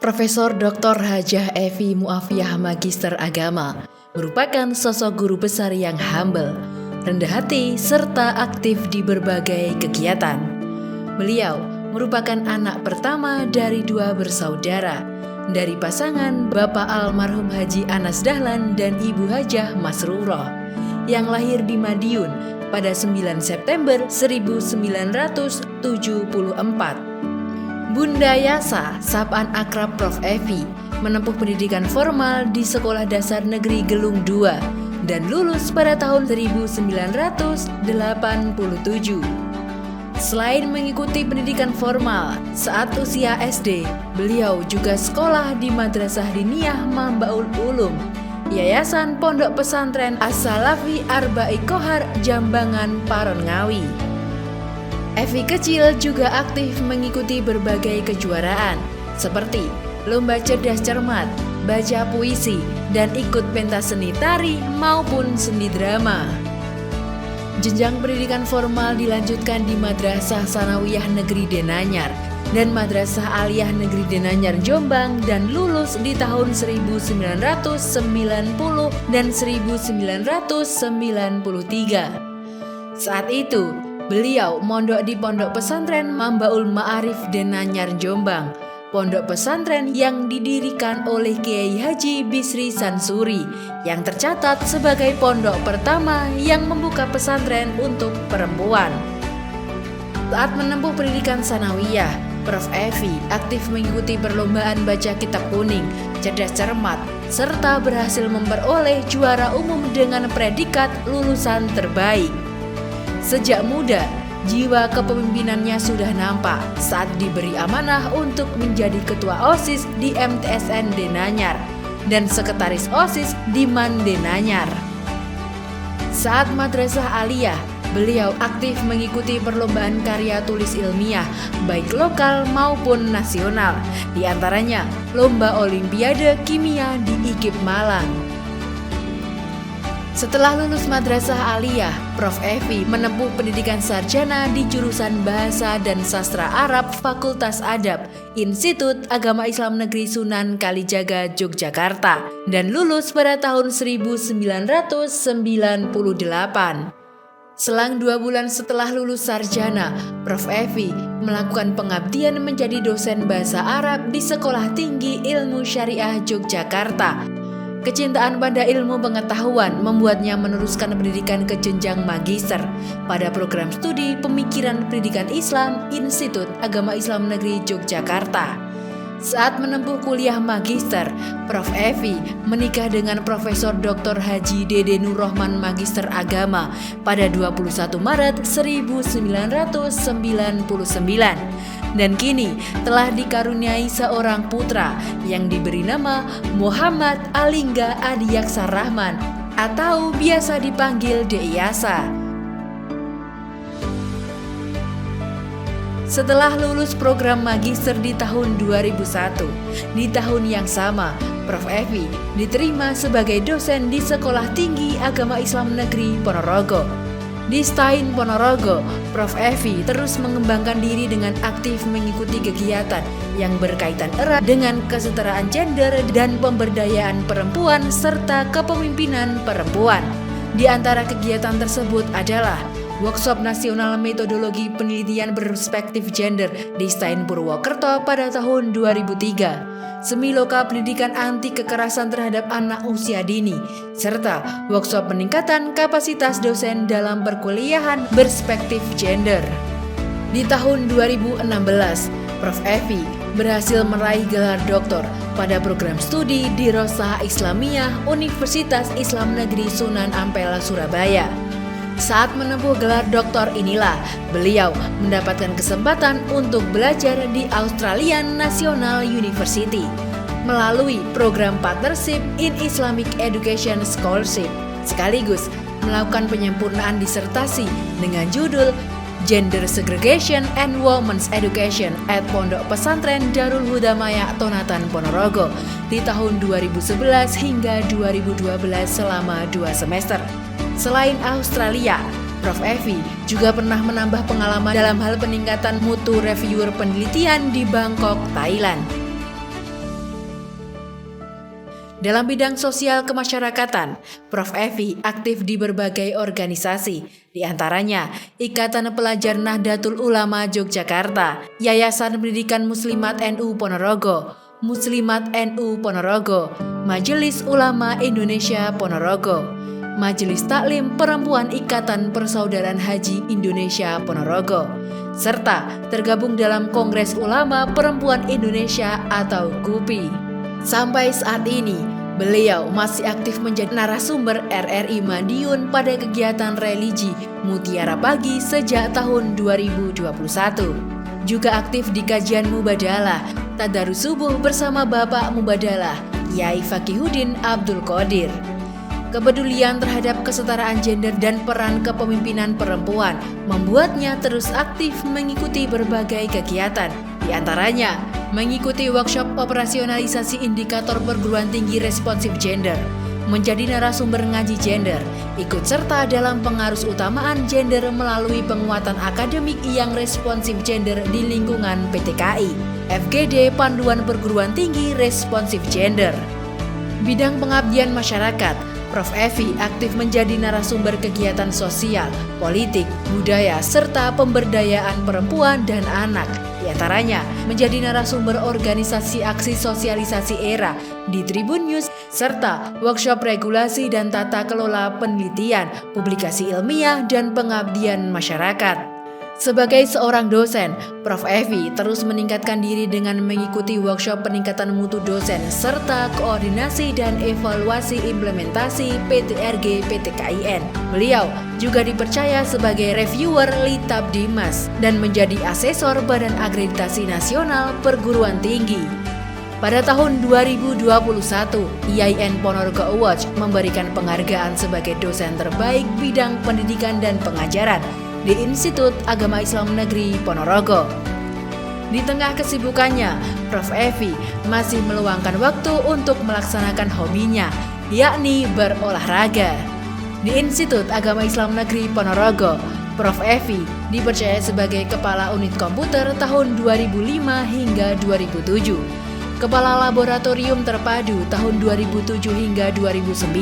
Profesor Dr. Hajah Evi Muafiah Magister Agama merupakan sosok guru besar yang humble, rendah hati, serta aktif di berbagai kegiatan. Beliau merupakan anak pertama dari 2 bersaudara, dari pasangan Bapak almarhum Haji Anas Dahlan dan Ibu Hajah Masruroh, yang lahir di Madiun pada 9 September 1974. Bunda Yasa, sapaan akrab Prof. Evi, menempuh pendidikan formal di Sekolah Dasar Negeri Gelung II dan lulus pada tahun 1987. Selain mengikuti pendidikan formal, saat usia SD, beliau juga sekolah di Madrasah Diniyah Mambaul Ulum, Yayasan Pondok Pesantren As-Salafi Arba'i Kohar, Jambangan, Paron Ngawi. Evi kecil juga aktif mengikuti berbagai kejuaraan, seperti lomba cerdas cermat, baca puisi, dan ikut pentas seni tari maupun seni drama. Jenjang pendidikan formal dilanjutkan di Madrasah Sanawiyah Negeri Denanyar dan Madrasah Aliyah Negeri Denanyar Jombang dan lulus di tahun 1990 dan 1993. Saat itu, beliau mondok di Pondok Pesantren Mambaul Ma'arif Denanyar Jombang, pondok pesantren yang didirikan oleh Kiai Haji Bisri Sansuri, yang tercatat sebagai pondok pertama yang membuka pesantren untuk perempuan. Saat menempuh pendidikan sanawiyah, Prof. Evi aktif mengikuti perlombaan baca kitab kuning, cerdas cermat, serta berhasil memperoleh juara umum dengan predikat lulusan terbaik. Sejak muda, jiwa kepemimpinannya sudah nampak saat diberi amanah untuk menjadi ketua OSIS di MTSN Denanyar dan sekretaris OSIS di MAN Denanyar. Saat Madrasah Aliyah, beliau aktif mengikuti perlombaan karya tulis ilmiah, baik lokal maupun nasional, di antaranya Lomba Olimpiade Kimia di IKIP Malang. Setelah lulus Madrasah Aliyah, Prof. Evi menempuh pendidikan sarjana di jurusan Bahasa dan Sastra Arab Fakultas Adab, Institut Agama Islam Negeri Sunan Kalijaga, Yogyakarta, dan lulus pada tahun 1998. Selang 2 bulan setelah lulus sarjana, Prof. Evi melakukan pengabdian menjadi dosen bahasa Arab di Sekolah Tinggi Ilmu Syariah Yogyakarta. Kecintaan pada ilmu pengetahuan membuatnya meneruskan pendidikan ke jenjang magister pada program studi Pemikiran Pendidikan Islam Institut Agama Islam Negeri Yogyakarta. Saat menempuh kuliah magister, Prof. Evi menikah dengan Profesor Dr. Haji Dede Nur Rahman Magister Agama pada 21 Maret 1999. Dan kini telah dikaruniai seorang putra yang diberi nama Muhammad Alingga Adiaksa Rahman atau biasa dipanggil Deyasa. Setelah lulus program magister di tahun 2001, di tahun yang sama, Prof. Evi diterima sebagai dosen di Sekolah Tinggi Agama Islam Negeri Ponorogo. Di STAIN Ponorogo, Prof. Evi terus mengembangkan diri dengan aktif mengikuti kegiatan yang berkaitan erat dengan kesetaraan gender dan pemberdayaan perempuan serta kepemimpinan perempuan. Di antara kegiatan tersebut adalah Workshop Nasional Metodologi Penelitian Perspektif Gender di STAIN Purwokerto pada tahun 2003. Semiloka pendidikan anti kekerasan terhadap anak usia dini, serta workshop peningkatan kapasitas dosen dalam perkuliahan berspektif gender. Di tahun 2016, Prof. Evi berhasil meraih gelar doktor pada program studi di Rosa Islamiyah Universitas Islam Negeri Sunan Ampel, Surabaya. Saat menempuh gelar doktor inilah beliau mendapatkan kesempatan untuk belajar di Australian National University melalui program Partnership in Islamic Education Scholarship, sekaligus melakukan penyempurnaan disertasi dengan judul Gender Segregation and Women's Education at Pondok Pesantren Darul Hudamaya Tonatan Ponorogo di tahun 2011 hingga 2012 selama 2 semester. Selain Australia, Prof. Evi juga pernah menambah pengalaman dalam hal peningkatan mutu reviewer penelitian di Bangkok, Thailand. Dalam bidang sosial kemasyarakatan, Prof. Evi aktif di berbagai organisasi, di antaranya Ikatan Pelajar Nahdlatul Ulama Yogyakarta, Yayasan Pendidikan Muslimat NU Ponorogo, Muslimat NU Ponorogo, Majelis Ulama Indonesia Ponorogo, Majelis Taklim Perempuan Ikatan Persaudaraan Haji Indonesia Ponorogo, serta tergabung dalam Kongres Ulama Perempuan Indonesia atau KUPI. Sampai saat ini, beliau masih aktif menjadi narasumber RRI Madiun pada kegiatan religi Mutiara Pagi sejak tahun 2021. Juga aktif di kajian Mubadalah, Tadarus Subuh bersama Bapak Mubadalah, Kiai Fakihuddin Abdul Qadir. Kepedulian terhadap kesetaraan gender dan peran kepemimpinan perempuan membuatnya terus aktif mengikuti berbagai kegiatan, di antaranya mengikuti workshop operasionalisasi indikator perguruan tinggi responsif gender, menjadi narasumber ngaji gender, ikut serta dalam pengarus utamaan gender melalui penguatan akademik yang responsif gender di lingkungan PTKI, FGD Panduan Perguruan Tinggi Responsif Gender. Bidang pengabdian masyarakat, Prof. Evi aktif menjadi narasumber kegiatan sosial, politik, budaya, serta pemberdayaan perempuan dan anak. Di antaranya menjadi narasumber organisasi aksi sosialisasi ERA di Tribun News, serta workshop regulasi dan tata kelola penelitian, publikasi ilmiah, dan pengabdian masyarakat. Sebagai seorang dosen, Prof. Evi terus meningkatkan diri dengan mengikuti workshop peningkatan mutu dosen serta koordinasi dan evaluasi implementasi PTRG PTKIN. Beliau juga dipercaya sebagai reviewer Litab Dimas dan menjadi asesor Badan Akreditasi Nasional Perguruan Tinggi. Pada tahun 2021, IAIN Ponorogo Awards memberikan penghargaan sebagai dosen terbaik bidang pendidikan dan pengajaran di Institut Agama Islam Negeri Ponorogo. Di tengah kesibukannya, Prof. Evi masih meluangkan waktu untuk melaksanakan hobinya, yakni berolahraga. Di Institut Agama Islam Negeri Ponorogo, Prof. Evi dipercaya sebagai Kepala Unit Komputer tahun 2005 hingga 2007. Kepala Laboratorium Terpadu tahun 2007 hingga 2009,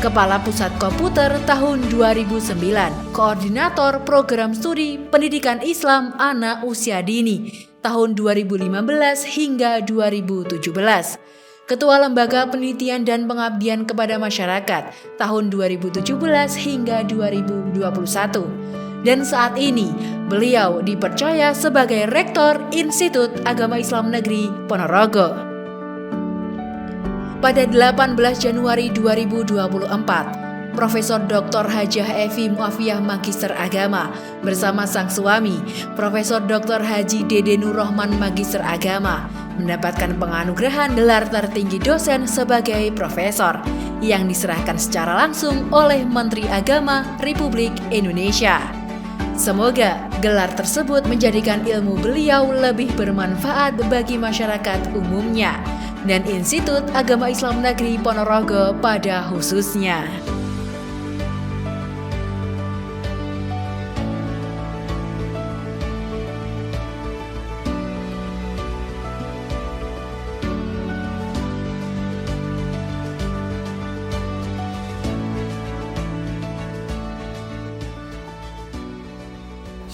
Kepala Pusat Komputer tahun 2009, Koordinator Program Studi Pendidikan Islam Anak Usia Dini tahun 2015 hingga 2017, Ketua Lembaga Penelitian dan Pengabdian kepada Masyarakat tahun 2017 hingga 2021. Dan saat ini, beliau dipercaya sebagai Rektor Institut Agama Islam Negeri Ponorogo. Pada 18 Januari 2024, Profesor Dr. Hajah Evi Muafiyah Magister Agama bersama sang suami, Profesor Dr. Haji Dede Nur Rahman Magister Agama, mendapatkan penganugerahan gelar tertinggi dosen sebagai profesor yang diserahkan secara langsung oleh Menteri Agama Republik Indonesia. Semoga gelar tersebut menjadikan ilmu beliau lebih bermanfaat bagi masyarakat umumnya dan Institut Agama Islam Negeri Ponorogo pada khususnya.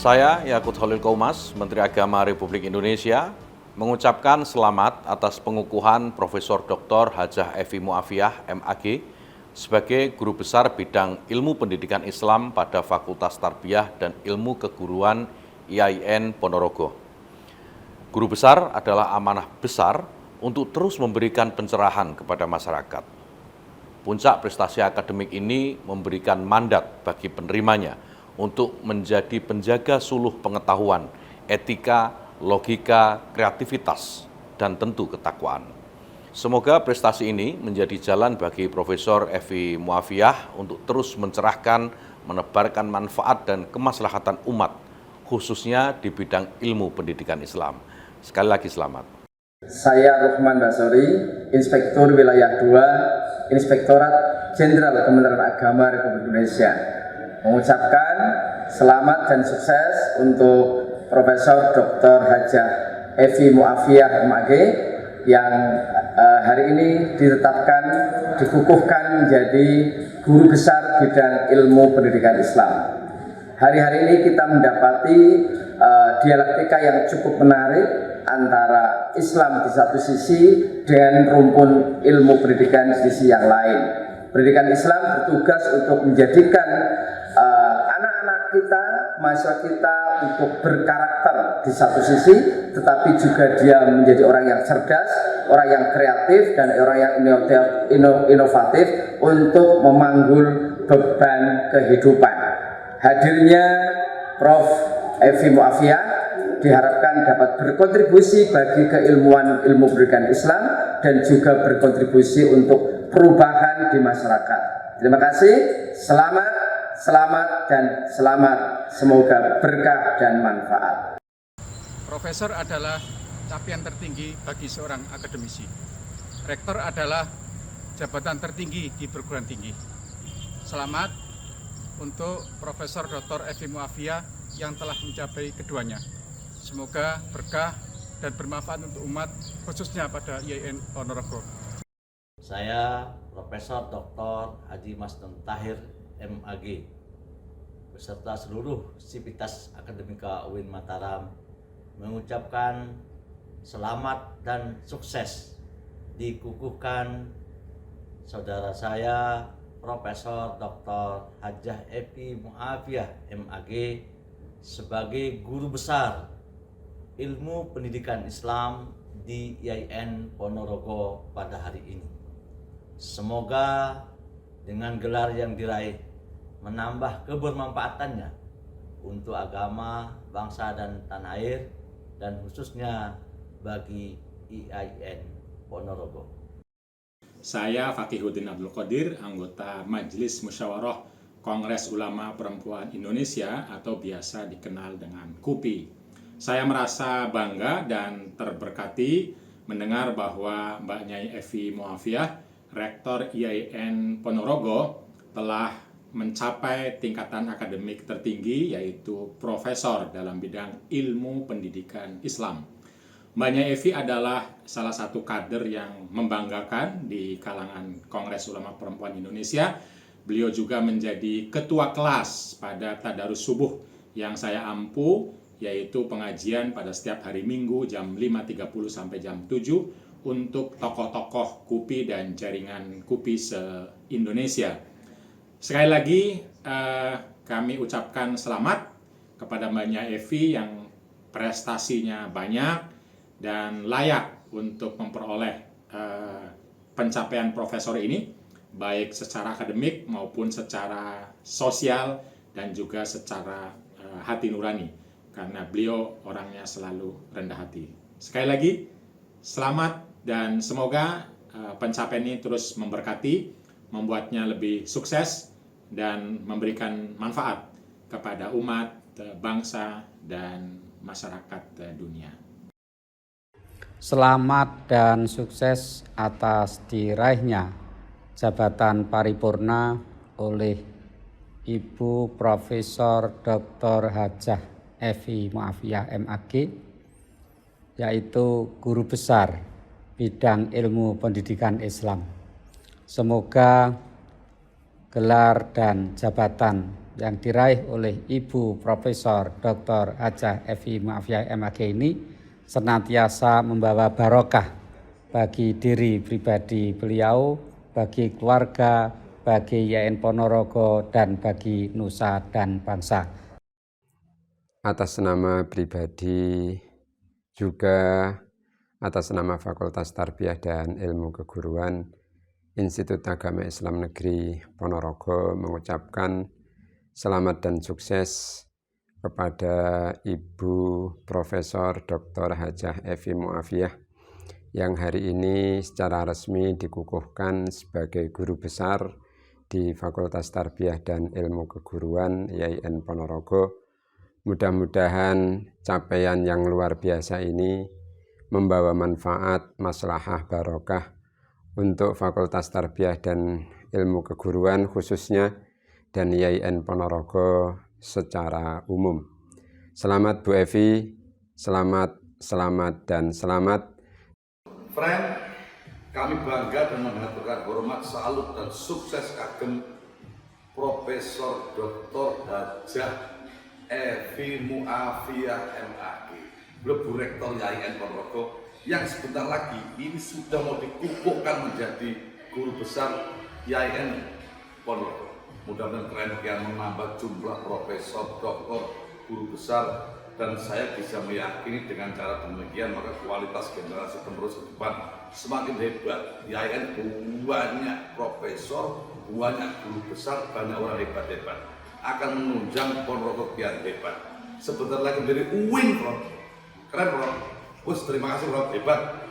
Saya, Yakut Khalil Qaumas, Menteri Agama Republik Indonesia, mengucapkan selamat atas pengukuhan Profesor Dr. Hajah Evi Muafiyah, MAG, sebagai Guru Besar Bidang Ilmu Pendidikan Islam pada Fakultas Tarbiyah dan Ilmu Keguruan IAIN Ponorogo. Guru Besar adalah amanah besar untuk terus memberikan pencerahan kepada masyarakat. Puncak prestasi akademik ini memberikan mandat bagi penerimanya untuk menjadi penjaga suluh pengetahuan, etika, logika, kreativitas, dan tentu ketakwaan. Semoga prestasi ini menjadi jalan bagi Profesor Evi Muafiyah untuk terus mencerahkan, menebarkan manfaat dan kemaslahatan umat, khususnya di bidang ilmu pendidikan Islam. Sekali lagi selamat. Saya Ruhman Basori, Inspektur Wilayah 2, Inspektorat Jenderal Kementerian Agama Republik Indonesia, mengucapkan selamat dan sukses untuk Profesor Dr. Hajah Evi Muafiyah MAG yang hari ini ditetapkan, dikukuhkan menjadi guru besar bidang ilmu pendidikan Islam. Hari-hari ini kita mendapati dialektika yang cukup menarik antara Islam di satu sisi dengan rumpun ilmu pendidikan di sisi yang lain. Pendidikan Islam bertugas untuk menjadikan anak-anak kita, mahasiswa kita untuk berkarakter di satu sisi, tetapi juga dia menjadi orang yang cerdas, orang yang kreatif, dan orang yang inovatif untuk memanggul beban kehidupan. Hadirnya Prof. Evi Mu'afiyah diharapkan dapat berkontribusi bagi keilmuan ilmu pendidikan Islam dan juga berkontribusi untuk perubahan di masyarakat. Terima kasih, selamat, dan selamat. Semoga berkah dan manfaat. Profesor adalah capaian tertinggi bagi seorang akademisi. Rektor adalah jabatan tertinggi di perguruan tinggi. Selamat untuk Profesor Dr. Evi Mu'afiyah yang telah mencapai keduanya. Semoga berkah dan bermanfaat untuk umat, khususnya pada IAIN Ponorogo. Saya Profesor Dr. Haji Masnun Tahir, MAG, beserta seluruh sivitas akademika UIN Mataram mengucapkan selamat dan sukses dikukuhkan saudara saya Profesor Dr. Hajah Evi Mu'afiyah, MAG, sebagai guru besar ilmu pendidikan Islam di IAIN Ponorogo pada hari ini. Semoga dengan gelar yang diraih menambah kebermanfaatannya untuk agama, bangsa, dan tanah air, dan khususnya bagi IAIN Ponorogo. Saya Fakihuddin Abdul Qadir, anggota Majelis Musyawarah Kongres Ulama Perempuan Indonesia atau biasa dikenal dengan KUPI. Saya merasa bangga dan terberkati mendengar bahwa Mbak Nyai Evi Mu'afiyah, Rektor IAIN Ponorogo, telah mencapai tingkatan akademik tertinggi yaitu profesor dalam bidang ilmu pendidikan Islam. Mbak Nyai Evi adalah salah satu kader yang membanggakan di kalangan Kongres Ulama Perempuan Indonesia. Beliau juga menjadi ketua kelas pada Tadarus Subuh yang saya ampu, yaitu pengajian pada setiap hari Minggu jam 5.30 sampai jam 7 untuk tokoh-tokoh KUPI dan jaringan KUPI se-Indonesia. Sekali lagi kami ucapkan selamat kepada Mbak Nyai Evi yang prestasinya banyak dan layak untuk memperoleh pencapaian profesor ini, baik secara akademik maupun secara sosial dan juga secara hati nurani, karena beliau orangnya selalu rendah hati. Sekali lagi, selamat dan semoga pencapaian ini terus memberkati, membuatnya lebih sukses dan memberikan manfaat kepada umat, bangsa, dan masyarakat dunia. Selamat dan sukses atas diraihnya jabatan paripurna oleh Ibu Profesor Dr. Hajah Evi Mu'afiyah, MAG, yaitu guru besar bidang ilmu pendidikan Islam. Semoga gelar dan jabatan yang diraih oleh Ibu Profesor Dr. Hajah Evi Mu'afiyah, MAG ini senantiasa membawa barokah bagi diri pribadi beliau, bagi keluarga, bagi IAIN Ponorogo, dan bagi nusa dan bangsa. Atas nama pribadi, juga atas nama Fakultas Tarbiyah dan Ilmu Keguruan Institut Agama Islam Negeri Ponorogo mengucapkan selamat dan sukses kepada Ibu Profesor Dr. Hajah Evi Mu'afiyah yang hari ini secara resmi dikukuhkan sebagai guru besar di Fakultas Tarbiyah dan Ilmu Keguruan IAIN Ponorogo. Mudah-mudahan capaian yang luar biasa ini membawa manfaat, maslahah, barokah untuk Fakultas Tarbiyah dan Ilmu Keguruan khususnya dan IAIN Ponorogo secara umum. Selamat Bu Evi, selamat, dan selamat. Friend, Kami bangga dan mengaturkan hormat, salut dan sukses kagem Profesor Dr. Hajah Evi Mu'afiyah MAG, Bu Rektor YIN Ponorogo, yang sebentar lagi ini sudah mau dikukuhkan menjadi guru besar YIN Ponorogo. Mudah-mudahan kalian menambah jumlah profesor, doktor, guru besar, dan saya bisa meyakini dengan cara demikian maka kualitas generasi penerus ke depan semakin hebat. YIN banyak profesor, banyak guru besar, banyak orang hebat-hebat akan menunjang Ponorogo biar hebat. Sebentar lagi menjadi UIN, Bro. Keren, Bro. Terima kasih, Bro. Hebat.